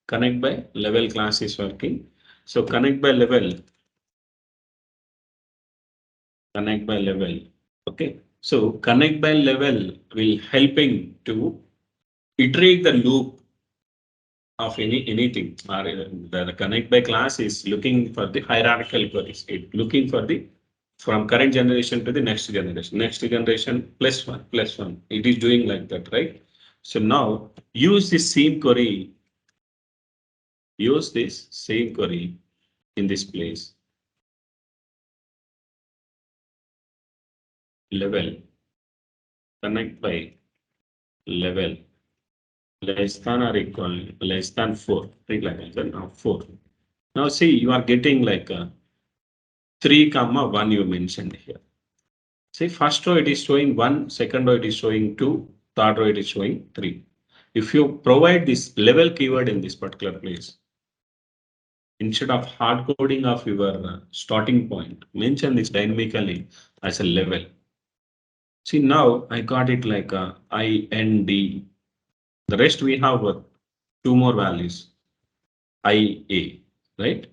Connect by level class is working. So connect by level, connect by level. Okay. So connect by level will helping to iterate the loop of anything. Or the connect by class is looking for the hierarchical queries. It looking for the from current generation to the next generation. Next generation plus one plus one. It is doing like that, right? So now use this same query. Use this same query in this place. Level connect by level less than or equal less than 4. Think like that. Now 4. Now see, you are getting like a 3 comma 1 you mentioned here. See, first row it is showing 1, second row it is showing 2, third row it is showing 3. If you provide this level keyword in this particular place, instead of hard coding of your starting point, mention this dynamically as a level. See, now I got it like a IND. The rest we have two more values, IA, right?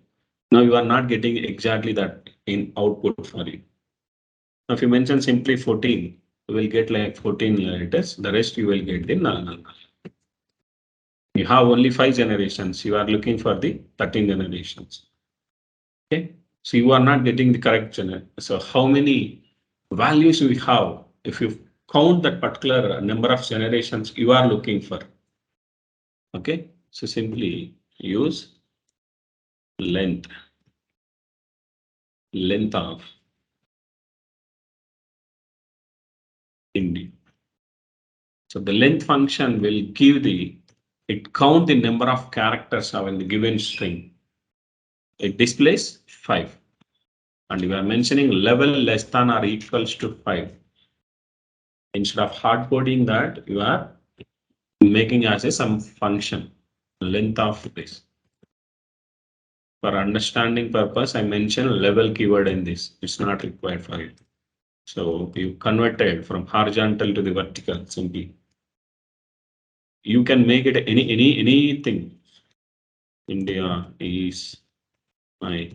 Now you are not getting exactly that in output for you. Now if you mention simply 14, you will get like 14 letters. The rest you will get the null. You have only 5 generations. You are looking for the 13 generations. Okay. So you are not getting the correct generation. So how many values we have? If you count that particular number of generations you are looking for. Okay. So simply use length of India. So the length function will give it count the number of characters of the given string. It displays 5. And you are mentioning level less than or equals to 5. Instead of hard coding that, you are making as a some function, length of this. For understanding purpose, I mentioned level keyword in this. It's not required for it. So you converted from horizontal to the vertical simply. You can make it anything. India is my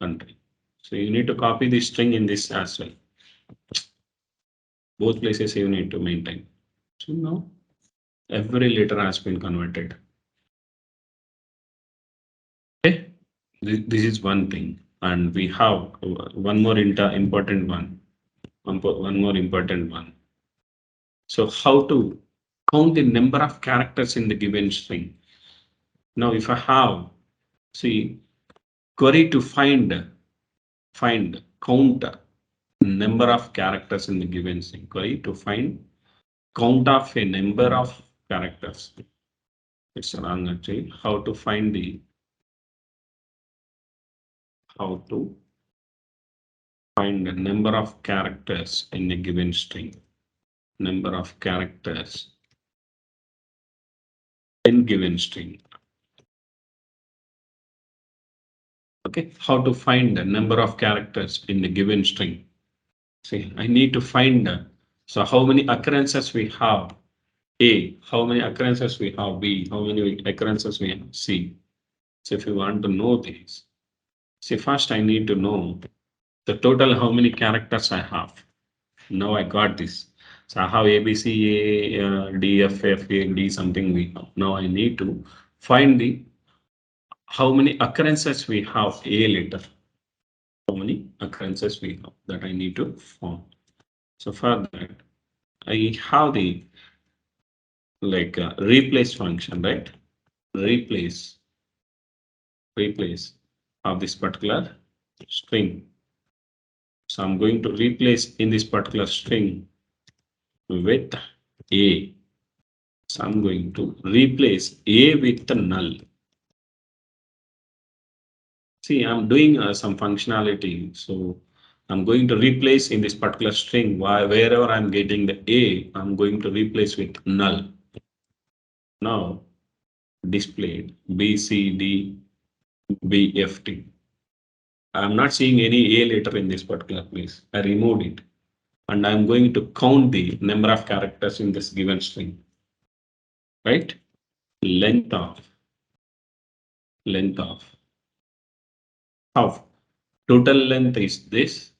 country. So you need to copy the string in this as well. Both places you need to maintain. So now every letter has been converted. Okay, this is one thing, and we have one more important one. One more important one. So how to count the number of characters in the given string. Now, if I have, see, query to find count number of characters in the given string. Query to find count of a number of characters. It's wrong actually. How to find the number of characters in a given string. Number of characters in given string. Okay, how to find the number of characters in the given string. See, I need to find so how many occurrences we have A, how many occurrences we have B, how many occurrences we have C. So if you want to know this, see, first I need to know the total how many characters I have. Now I got this. So I have A, B, C, A, D, F, F, A, D, something we have. Now I need to find the how many occurrences we have A letter. How many occurrences we have that I need to find. So for that, I have the replace function, right? Replace of this particular string. So I'm going to replace in this particular string with A. So I'm going to replace A with the null. See, I'm doing some functionality. So I'm going to replace in this particular string wherever I'm getting the A, I'm going to replace with null. Now displayed B, C, D, B, F, T. I'm not seeing any A letter in this particular place. I removed it. And I'm going to count the number of characters in this given string. Right? Length of total length is this.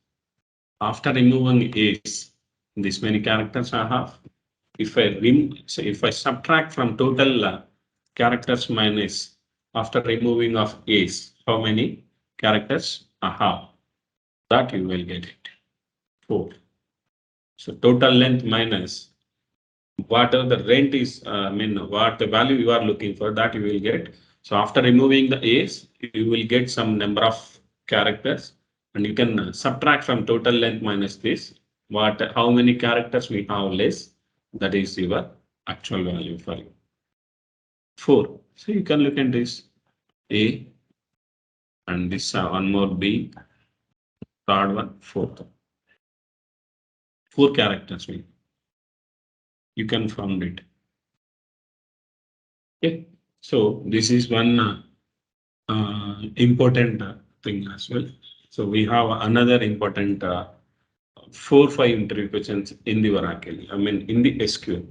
After removing A's, this many characters I have. If I subtract from total characters minus after removing of A's, how many characters I have? That you will get it. 4. So total length minus whatever the rent is, what the value you are looking for, that you will get. So after removing the A's, you will get some number of characters, and you can subtract from total length minus this. How many characters we have less, that is your actual value for you. 4. So you can look at this A, and this one more B, third one, fourth. 4 characters you can find it. Okay, so this is one important thing as well. So we have another important 4-5 interview questions in the Oracle. I mean, in the SQL.